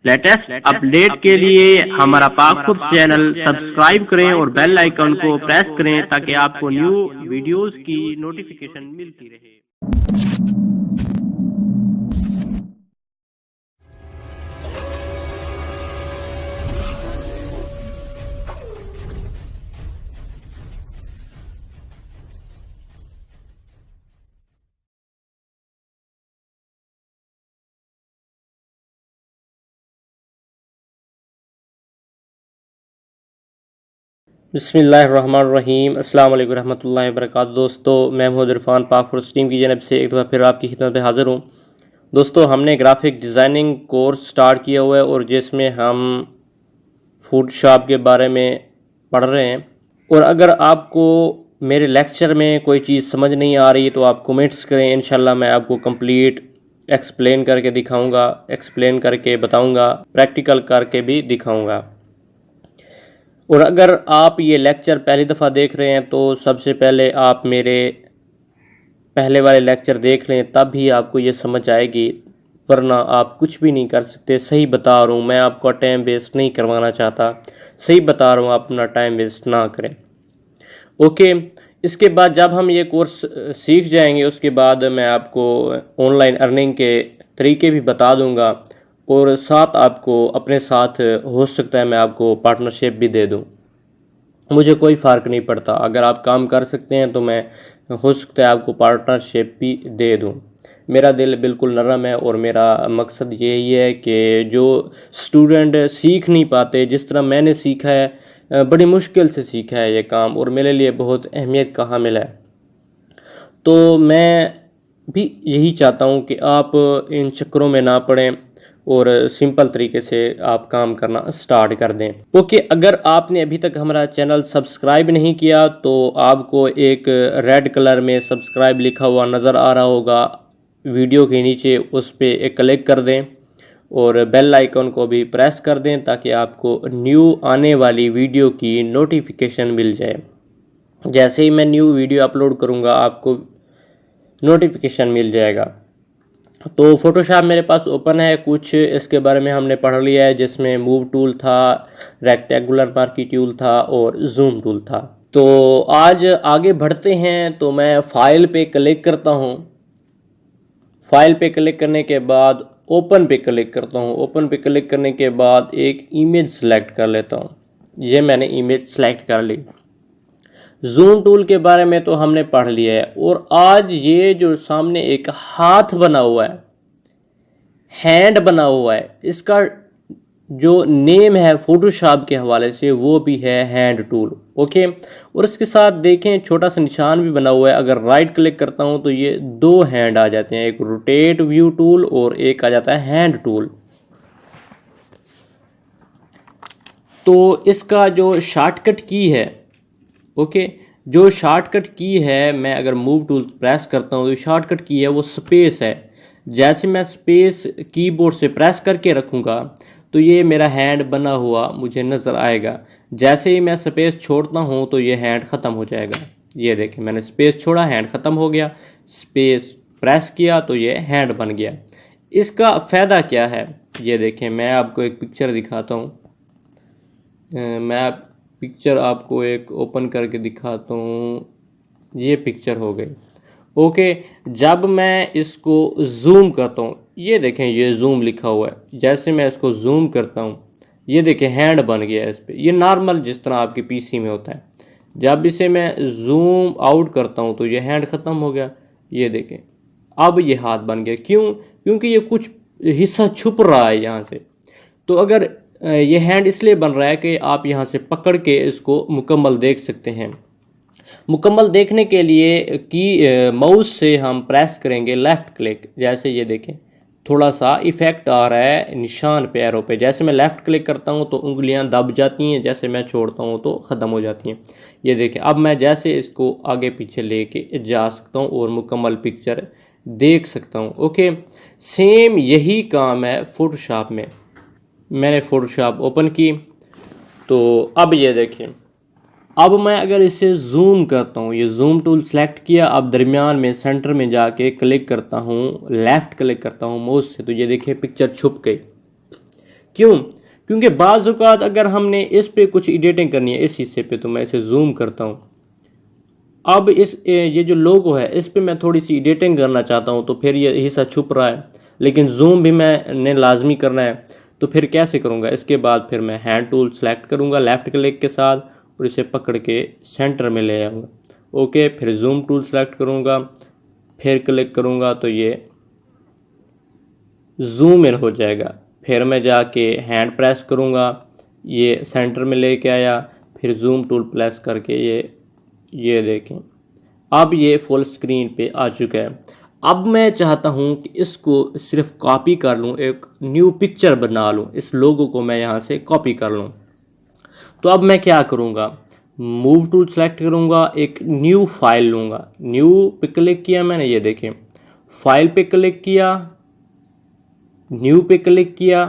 Latest update के लिए हमारा पाकपुर चैनल सब्सक्राइब करें और बेल आइकन को प्रेस करें ताकि आपको न्यू वीडियोस की नोटिफिकेशन मिलती रहे। बिस्मिल्लाहिर्रहमानिर्रहीम, अस्सलाम वालेकुम रहमतुल्लाहि वबरकातुहू। दोस्तों, मैं मोहम्मद इरफान पाकपुर टीम की जानब से एक दफ़ा फिर आपकी खिदमत में हाज़िर हूँ। दोस्तों, हमने ग्राफिक डिज़ाइनिंग कोर्स स्टार्ट किया हुआ है और जिसमें हम फ़ोटोशॉप के बारे में पढ़ रहे हैं। और अगर आपको मेरे लेक्चर में कोई चीज़ समझ नहीं आ रही तो आप कमेंट्स करें, इंशाल्लाह मैं आपको कंप्लीट एक्सप्लेन करके दिखाऊँगा, एक्सप्लेन करके बताऊँगा, प्रैक्टिकल करके भी दिखाऊँगा। और अगर आप ये लेक्चर पहली दफ़ा देख रहे हैं तो सबसे पहले आप मेरे पहले वाले लेक्चर देख लें, तब भी आपको ये समझ आएगी, वरना आप कुछ भी नहीं कर सकते। सही बता रहा हूँ, मैं आपका टाइम वेस्ट नहीं करवाना चाहता, सही बता रहा हूँ, आप अपना टाइम वेस्ट ना करें। ओके, इसके बाद जब हम ये कोर्स सीख जाएंगे उसके बाद मैं आपको ऑनलाइन अर्निंग के तरीके भी बता दूँगा और साथ आपको अपने साथ हो सकता है मैं आपको पार्टनरशिप भी दे दूं। मुझे कोई फ़र्क नहीं पड़ता, अगर आप काम कर सकते हैं तो मैं हो सकता है आपको पार्टनरशिप भी दे दूं। मेरा दिल बिल्कुल नरम है और मेरा मकसद यही है कि जो स्टूडेंट सीख नहीं पाते, जिस तरह मैंने सीखा है, बड़ी मुश्किल से सीखा है ये काम और मेरे लिए बहुत अहमियत का हामिल है, तो मैं भी यही चाहता हूँ कि आप इन चक्करों में ना पड़ें और सिंपल तरीके से आप काम करना स्टार्ट कर दें। ओके, अगर आपने अभी तक हमारा चैनल सब्सक्राइब नहीं किया तो आपको एक रेड कलर में सब्सक्राइब लिखा हुआ नज़र आ रहा होगा वीडियो के नीचे, उस पर एक क्लिक कर दें और बेल आइकन को भी प्रेस कर दें ताकि आपको न्यू आने वाली वीडियो की नोटिफिकेशन मिल जाए। जैसे ही मैं न्यू वीडियो अपलोड करूँगा आपको नोटिफिकेशन मिल जाएगा। तो फोटोशॉप मेरे पास ओपन है, कुछ इसके बारे में हमने पढ़ लिया है, जिसमें मूव टूल था, रेक्टेंगुलर मार्की टूल था और जूम टूल था। तो आज आगे बढ़ते हैं। तो मैं फाइल पे क्लिक करता हूँ, फाइल पे क्लिक करने के बाद ओपन पे क्लिक करता हूँ, ओपन पे क्लिक करने के बाद एक इमेज सेलेक्ट कर लेता हूँ। ये मैंने इमेज सेलेक्ट कर ली। जूम टूल के बारे में तो हमने पढ़ लिया है और आज ये जो सामने एक हाथ बना हुआ है, हैंड बना हुआ है, इसका जो नेम है फोटोशॉप के हवाले से वो भी है हैंड टूल। ओके, और इसके साथ देखें छोटा सा निशान भी बना हुआ है। अगर राइट क्लिक करता हूं तो ये दो हैंड आ जाते हैं, एक रोटेट व्यू टूल और एक आ जाता है हैंड टूल। तो इसका जो शॉर्टकट की है, ओके, जो शॉर्टकट की है, मैं अगर मूव टूल प्रेस करता हूँ तो शॉर्टकट की है वो स्पेस है। जैसे मैं स्पेस कीबोर्ड से प्रेस करके रखूँगा तो ये मेरा हैंड बना हुआ मुझे नज़र आएगा। जैसे ही मैं स्पेस छोड़ता हूँ तो ये हैंड ख़त्म हो जाएगा। ये देखें, मैंने स्पेस छोड़ा, हैंड ख़त्म हो गया, स्पेस प्रेस किया तो ये हैंड बन गया। इसका फ़ायदा क्या है ये देखें, मैं आपको एक पिक्चर दिखाता हूँ। मैं पिक्चर आपको एक ओपन करके दिखाता हूँ। ये पिक्चर हो गई। ओके, जब मैं इसको जूम करता हूँ, ये देखें ये जूम लिखा हुआ है, जैसे मैं इसको जूम करता हूँ ये देखें हैंड बन गया है इस पर। ये नॉर्मल जिस तरह आपके पीसी में होता है। जब इसे मैं जूम आउट करता हूँ तो ये हैंड ख़त्म हो गया। ये देखें अब ये हाथ बन गया। क्यों? क्योंकि ये कुछ हिस्सा छुप रहा है यहाँ से। तो अगर ये हैंड इसलिए बन रहा है कि आप यहाँ से पकड़ के इसको मुकम्मल देख सकते हैं। मुकम्मल देखने के लिए की माउस से हम प्रेस करेंगे लेफ़्ट क्लिक। जैसे ये देखें थोड़ा सा इफ़ेक्ट आ रहा है निशान पे, एरो पे। जैसे मैं लेफ़्ट क्लिक करता हूँ तो उंगलियाँ दब जाती हैं, जैसे मैं छोड़ता हूँ तो ख़त्म हो जाती हैं। ये देखें अब मैं जैसे इसको आगे पीछे लेके जा सकता हूँ और मुकम्मल पिक्चर देख सकता हूँ। ओके, सेम यही काम है फ़ोटोशॉप में। मैंने फ़ोटोशॉप ओपन की तो अब ये देखें, अब मैं अगर इसे जूम करता हूँ, ये जूम टूल सेलेक्ट किया, अब दरमियान में सेंटर में जाके क्लिक करता हूँ, लेफ़्ट क्लिक करता हूँ माउस से, तो ये देखिए पिक्चर छुप गई। क्यों? क्योंकि बाज़ औक़ात अगर हमने इस पे कुछ एडिटिंग करनी है इस हिस्से पे, तो मैं इसे जूम करता हूँ। अब ये जो लोगो है इस पे मैं थोड़ी सी एडिटिंग करना चाहता हूँ, तो फिर ये हिस्सा छुप रहा है, लेकिन जूम भी मैंने लाजमी करना है, तो फिर कैसे करूँगा? इसके बाद फिर मैं हैंड टूल सेलेक्ट करूँगा लेफ़्ट क्लिक के साथ और इसे पकड़ के सेंटर में ले आऊँगा। ओके, फिर जूम टूल सेलेक्ट करूँगा, फिर क्लिक करूँगा तो ये जूम इन हो जाएगा। फिर मैं जाके हैंड प्रेस करूँगा, ये सेंटर में लेके आया, फिर जूम टूल प्रेस करके ये देखें, अब ये फुल स्क्रीन पे आ चुका है। अब मैं चाहता हूँ कि इसको सिर्फ कॉपी कर लूँ, एक न्यू पिक्चर बना लूँ, इस लोगो को मैं यहाँ से कॉपी कर लूँ। तो अब मैं क्या करूँगा? मूव टूल सेलेक्ट करूँगा, एक न्यू फाइल लूँगा, न्यू पे क्लिक किया मैंने, ये देखें फाइल पे क्लिक किया, न्यू पे क्लिक किया,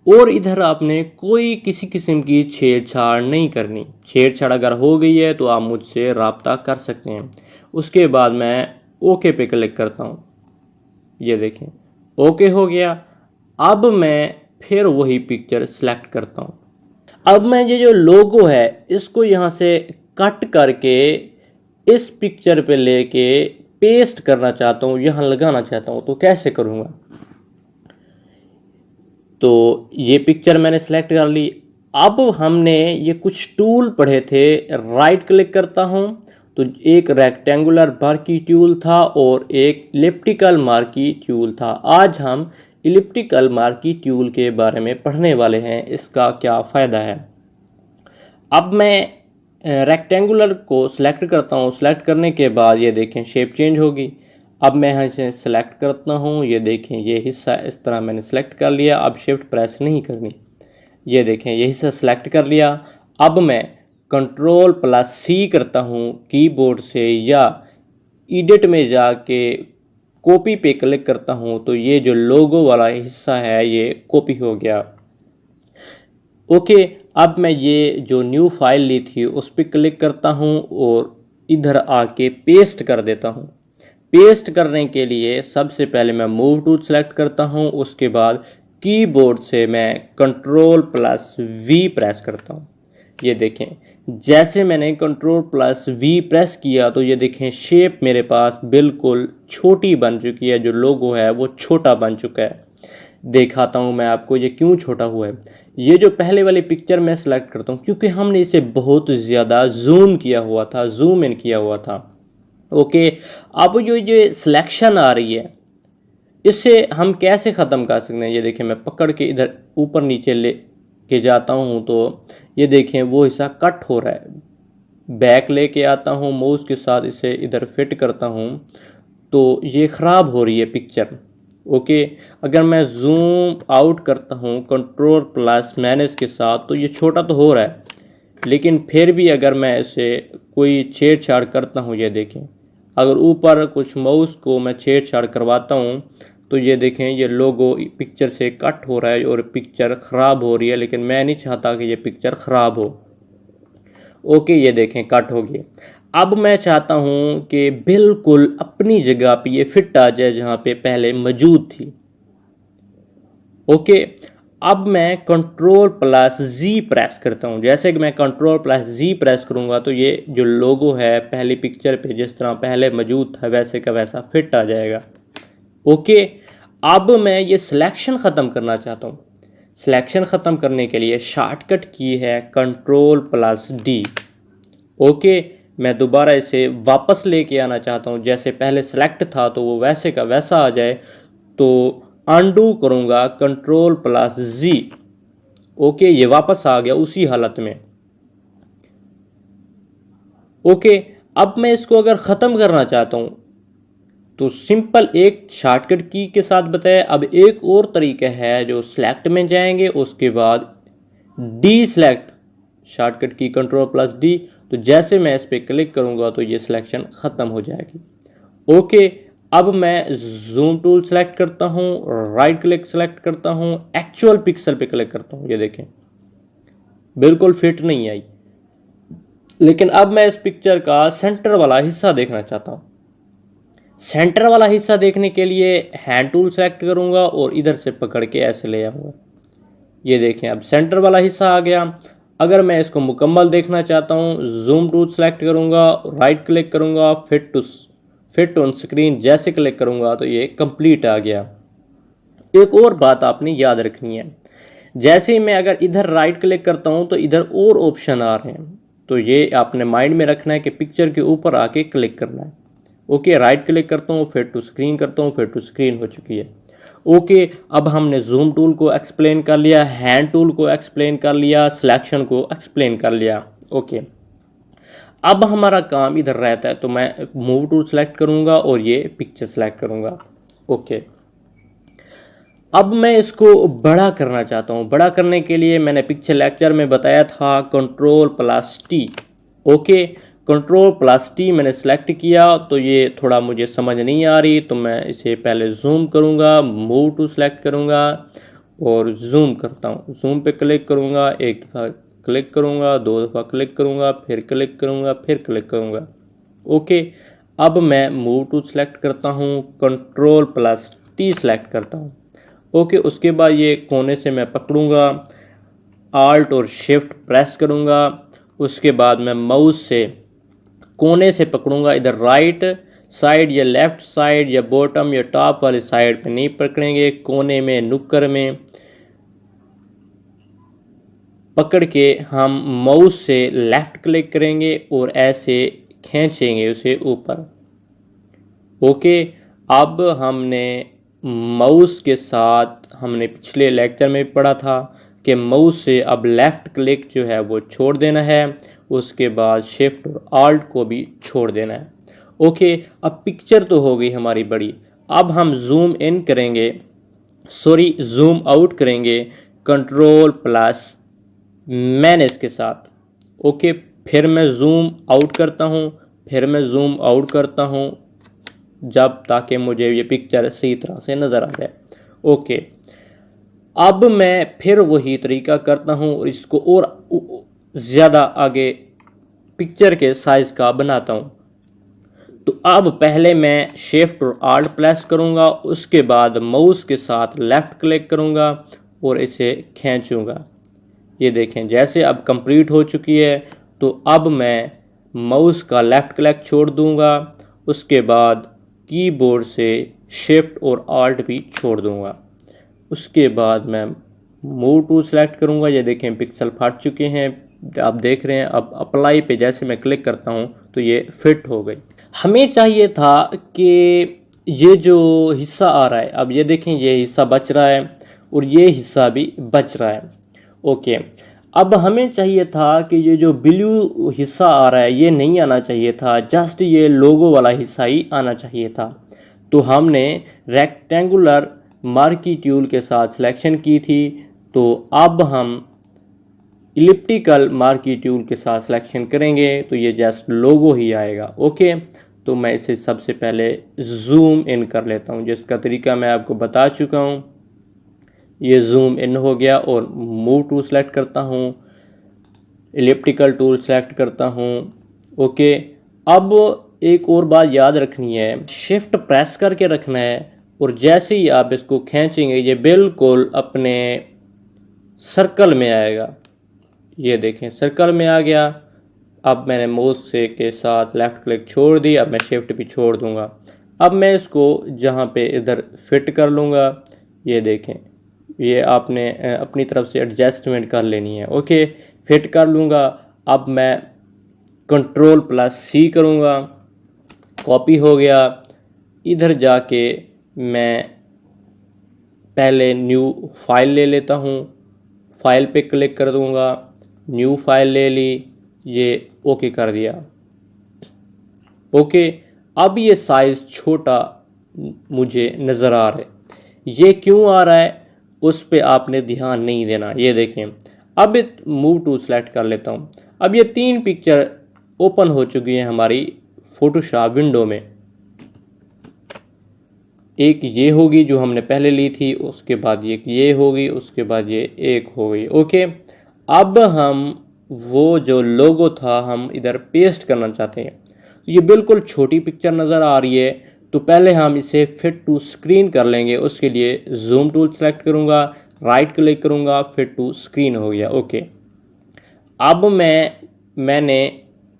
और इधर आपने कोई किसी किस्म की छेड़छाड़ नहीं करनी। छेड़छाड़ अगर हो गई है तो आप मुझसे रब्ता कर सकते हैं। उसके बाद मैं ओके पे क्लिक करता हूँ, ये देखें ओके हो गया। अब मैं फिर वही पिक्चर सेलेक्ट करता हूँ। अब मैं ये जो लोगो है इसको यहाँ से कट करके इस पिक्चर पे लेके पेस्ट करना चाहता हूँ, यहाँ लगाना चाहता हूँ। तो कैसे करूँगा? तो ये पिक्चर मैंने सेलेक्ट कर ली। अब हमने ये कुछ टूल पढ़े थे, राइट क्लिक करता हूँ तो एक रेक्टेंगुलर मार्की टूल था और एक इलिप्टिकल मार्की टूल था। आज हम इलिप्टिकल मार्की टूल के बारे में पढ़ने वाले हैं, इसका क्या फ़ायदा है। अब मैं रेक्टेंगुलर को सिलेक्ट करता हूँ, सिलेक्ट करने के बाद ये देखें शेप चेंज होगी। अब मैं यहाँ से सिलेक्ट करता हूँ, ये देखें ये हिस्सा इस तरह मैंने सेलेक्ट कर लिया। अब शिफ्ट प्रेस नहीं करनी, ये देखें ये हिस्सा सेलेक्ट कर लिया। अब मैं कंट्रोल+C करता हूँ कीबोर्ड से, या एडिट में जाके कॉपी पे क्लिक करता हूँ तो ये जो लोगो वाला हिस्सा है ये कॉपी हो गया। ओके, अब मैं ये जो न्यू फाइल ली थी उस पर क्लिक करता हूँ और इधर आके पेस्ट कर देता हूँ। पेस्ट करने के लिए सबसे पहले मैं मूव टूल सेलेक्ट करता हूँ, उसके बाद कीबोर्ड से मैं कंट्रोल+V प्रेस करता हूँ। ये देखें जैसे मैंने कंट्रोल+V प्रेस किया तो ये देखें शेप मेरे पास बिल्कुल छोटी बन चुकी है, जो लोगो है वो छोटा बन चुका है। दिखाता हूँ मैं आपको ये क्यों छोटा हुआ है। ये जो पहले वाली पिक्चर मैं सेलेक्ट करता हूँ क्योंकि हमने इसे बहुत ज़्यादा जूम किया हुआ था, जूम इन किया हुआ था। ओके, अब जो सिलेक्शन आ रही है इससे हम कैसे ख़त्म कर सकते हैं? ये देखें मैं पकड़ के इधर ऊपर नीचे ले के जाता हूँ तो ये देखें वो हिस्सा कट हो रहा है। बैक लेके आता हूँ माउस के साथ, इसे इधर फिट करता हूँ तो ये ख़राब हो रही है पिक्चर। ओके, अगर मैं जूम आउट करता हूँ कंट्रोल+मैनेज के साथ तो ये छोटा तो हो रहा है, लेकिन फिर भी अगर मैं इसे कोई छेड़छाड़ करता हूँ, ये देखें अगर ऊपर कुछ माउस को मैं छेड़छाड़ करवाता हूँ तो ये देखें ये लोगो पिक्चर से कट हो रहा है और पिक्चर ख़राब हो रही है, लेकिन मैं नहीं चाहता कि ये पिक्चर ख़राब हो। ओके, ये देखें कट हो गई। अब मैं चाहता हूँ कि बिल्कुल अपनी जगह पे ये फिट आ जाए जहाँ पे पहले मौजूद थी। ओके, अब मैं कंट्रोल+Z प्रेस करता हूँ। जैसे कि मैं कंट्रोल+Z प्रेस करूँगा तो ये जो लोगो है पहली पिक्चर पे जिस तरह पहले मौजूद था वैसे का वैसा फिट आ जाएगा। ओके, अब मैं ये सिलेक्शन ख़त्म करना चाहता हूँ। सिलेक्शन ख़त्म करने के लिए शॉर्टकट की है कंट्रोल+D। ओके, मैं दोबारा इसे वापस लेके आना चाहता हूँ, जैसे पहले सेलेक्ट था तो वो वैसे का वैसा आ जाए, तो अनडू करूँगा कंट्रोल+Z। ओके, ये वापस आ गया उसी हालत में। ओके, अब मैं इसको अगर ख़त्म करना चाहता हूँ तो सिंपल एक शॉर्टकट की के साथ बताया। अब एक और तरीका है जो सिलेक्ट में जाएंगे, उसके बाद डी सेलेक्ट, शॉर्टकट की कंट्रोल+D। तो जैसे मैं इस पर क्लिक करूँगा तो ये सिलेक्शन ख़त्म हो जाएगी। ओके, अब मैं जूम टूल सेलेक्ट करता हूँ, राइट क्लिक सेलेक्ट करता हूँ, एक्चुअल पिक्सल पे क्लिक करता हूँ। ये देखें बिल्कुल फिट नहीं आई, लेकिन अब मैं इस पिक्चर का सेंटर वाला हिस्सा देखना चाहता हूँ। सेंटर वाला हिस्सा देखने के लिए हैंड टूल सेलेक्ट करूँगा और इधर से पकड़ के ऐसे ले आऊँगा। ये देखें अब सेंटर वाला हिस्सा आ गया। अगर मैं इसको मुकम्मल देखना चाहता हूँ, जूम टूल सेलेक्ट करूँगा, राइट क्लिक करूँगा, फिट ऑन स्क्रीन जैसे क्लिक करूँगा तो ये कंप्लीट आ गया। एक और बात आपने याद रखनी है, जैसे ही मैं अगर इधर राइट क्लिक करता हूँ तो इधर और ऑप्शन आ रहे हैं, तो ये आपने माइंड में रखना है कि पिक्चर के ऊपर आके क्लिक करना है। ओके, राइट क्लिक करता हूँ, फिट टू स्क्रीन करता हूँ, फिट टू स्क्रीन हो चुकी है। ओके, अब हमने जूम टूल को एक्सप्लेन कर लिया, हैंड टूल को एक्सप्लेन कर लिया, सिलेक्शन को एक्सप्लेन कर लिया। ओके, अब हमारा काम इधर रहता है, तो मैं मूव टूल सेलेक्ट करूँगा और ये पिक्चर सेलेक्ट करूँगा। ओके, अब मैं इसको बड़ा करना चाहता हूँ। बड़ा करने के लिए मैंने पिक्चर लेक्चर में बताया था Ctrl+T। ओके, Ctrl+T मैंने सेलेक्ट किया तो ये थोड़ा मुझे समझ नहीं आ रही, तो मैं इसे पहले जूम करूँगा, मूव टू सेलेक्ट करूँगा और जूम करता हूँ। जूम पे क्लिक करूँगा, एक दफ़ा क्लिक करूँगा, दो दफ़ा क्लिक करूँगा, फिर क्लिक करूँगा, फिर क्लिक करूँगा। ओके, अब मैं मूव टू सेलेक्ट करता हूँ, Ctrl+T सेलेक्ट करता हूँ। ओके, उसके बाद ये कोने से मैं पकड़ूँगा, आल्ट और शिफ्ट प्रेस करूँगा। उसके बाद मैं माउस से कोने से पकड़ूँगा, इधर राइट साइड या लेफ़्ट साइड या बॉटम या टॉप वाली साइड पे नहीं पकड़ेंगे, कोने में नुक्कर में पकड़ के हम माउस से लेफ़्ट क्लिक करेंगे और ऐसे खींचेंगे उसे ऊपर। ओके, अब हमने माउस के साथ, हमने पिछले लेक्चर में पढ़ा था कि माउस से अब लेफ़्ट क्लिक जो है वो छोड़ देना है, उसके बाद शिफ्ट और आल्ट को भी छोड़ देना है। ओके, अब पिक्चर तो हो गई हमारी बड़ी। अब हम जूम इन करेंगे, सॉरी जूम आउट करेंगे Ctrl+- के साथ। ओके, फिर मैं जूम आउट करता हूँ, फिर मैं जूम आउट करता हूँ, जब ताकि मुझे ये पिक्चर सही तरह से नज़र आ जाए। ओके, अब मैं फिर वही तरीका करता हूँ और इसको और ज़्यादा आगे पिक्चर के साइज़ का बनाता हूँ। तो अब पहले मैं शिफ्ट और आल्ट प्रेस करूँगा, उसके बाद माउस के साथ लेफ़्ट क्लिक करूँगा और इसे खींचूँगा। ये देखें, जैसे अब कंप्लीट हो चुकी है, तो अब मैं माउस का लेफ़्ट क्लिक छोड़ दूँगा, उसके बाद कीबोर्ड से शिफ्ट और आल्ट भी छोड़ दूँगा। उसके बाद मैं मूव टूल सेलेक्ट करूँगा। ये देखें, पिक्सल फट चुके हैं, आप देख रहे हैं। अब अप्लाई पे जैसे मैं क्लिक करता हूँ तो ये फिट हो गई। हमें चाहिए था कि ये जो हिस्सा आ रहा है, अब ये देखें, ये हिस्सा बच रहा है और ये हिस्सा भी बच रहा है। ओके, अब हमें चाहिए था कि ये जो ब्लू हिस्सा आ रहा है ये नहीं आना चाहिए था, जस्ट ये लोगो वाला हिस्सा ही आना चाहिए था। तो हमने रेक्टेंगुलर मार्की टूल के साथ सिलेक्शन की थी, तो अब हम इलिप्टिकल मार्की टूल के साथ सिलेक्शन करेंगे तो ये जस्ट लोगो ही आएगा। ओके, तो मैं इसे सबसे पहले जूम इन कर लेता हूँ, जिसका तरीका मैं आपको बता चुका हूँ। ये जूम इन हो गया और मूव टूल सेलेक्ट करता हूँ, इलिप्टिकल टूल सेलेक्ट करता हूँ। ओके, अब एक और बात याद रखनी है, शिफ्ट प्रेस करके रखना है और जैसे ही आप इसको खींचेंगे ये बिल्कुल अपने सर्कल में आएगा। ये देखें, सर्कल में आ गया। अब मैंने माउस से के साथ लेफ़्ट क्लिक छोड़ दी, अब मैं शिफ्ट भी छोड़ दूंगा। अब मैं इसको जहाँ पे इधर फिट कर लूँगा। ये देखें, ये आपने अपनी तरफ से एडजस्टमेंट कर लेनी है। ओके, फिट कर लूँगा। अब मैं Ctrl+C करूँगा, कॉपी हो गया। इधर जाके मैं पहले न्यू फाइल ले लेता हूँ, फाइल पे क्लिक कर दूँगा, न्यू फाइल ले ली, ये ओके कर दिया। ओके, अब ये साइज़ छोटा मुझे नज़र आ रहा है। ये क्यों आ रहा है उस पे आपने ध्यान नहीं देना। ये देखें, अब मूव टू सेलेक्ट कर लेता हूँ। अब ये 3 पिक्चर ओपन हो चुकी हैं हमारी फोटोशॉप विंडो में। एक ये होगी जो हमने पहले ली थी, उसके बाद ये होगी, उसके बाद ये एक हो गई। ओके, अब हम वो जो लोगो था हम इधर पेस्ट करना चाहते हैं। ये बिल्कुल छोटी पिक्चर नज़र आ रही है, तो पहले हम इसे फिट टू स्क्रीन कर लेंगे। उसके लिए जूम टूल सेलेक्ट करूँगा, राइट क्लिक करूँगा, फिट टू स्क्रीन हो गया। ओके, अब मैंने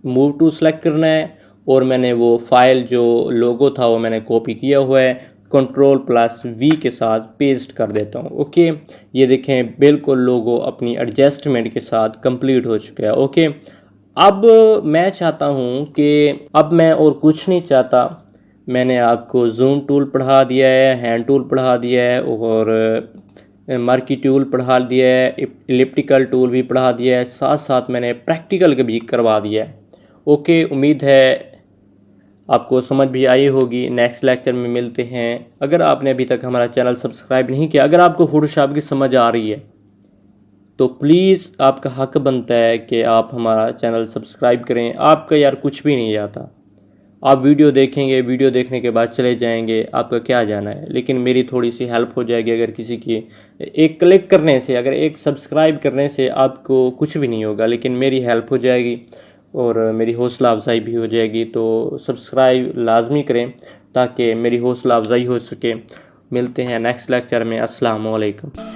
मूव टू सेलेक्ट करना है और मैंने वो फाइल जो लोगो था वो मैंने कॉपी किया हुआ है, Ctrl+V के साथ पेस्ट कर देता हूँ। ओके, ये देखें बिल्कुल लोगो अपनी एडजस्टमेंट के साथ कंप्लीट हो चुका है। ओके, अब मैं चाहता हूँ कि अब मैं और कुछ नहीं चाहता, मैंने आपको जूम टूल पढ़ा दिया है, हैंड टूल पढ़ा दिया है और मार्की टूल पढ़ा दिया है, इलिप्टिकल टूल भी पढ़ा दिया है, साथ साथ मैंने प्रैक्टिकल भी करवा दिया है। ओके, उम्मीद है आपको समझ भी आई होगी। नेक्स्ट लेक्चर में मिलते हैं। अगर आपने अभी तक हमारा चैनल सब्सक्राइब नहीं किया, अगर आपको फोटोशॉप की समझ आ रही है तो प्लीज़ आपका हक बनता है कि आप हमारा चैनल सब्सक्राइब करें। आपका यार कुछ भी नहीं जाता, आप वीडियो देखेंगे, वीडियो देखने के बाद चले जाएंगे, आपका क्या जाना है, लेकिन मेरी थोड़ी सी हेल्प हो जाएगी। अगर किसी की एक क्लिक करने से, अगर एक सब्सक्राइब करने से आपको कुछ भी नहीं होगा, लेकिन मेरी हेल्प हो जाएगी और मेरी हौसला अफजाई भी हो जाएगी। तो सब्सक्राइब लाजमी करें ताकि मेरी हौसला अफजाई हो सके। मिलते हैं नेक्स्ट लेक्चर में। अस्सलाम वालेकुम।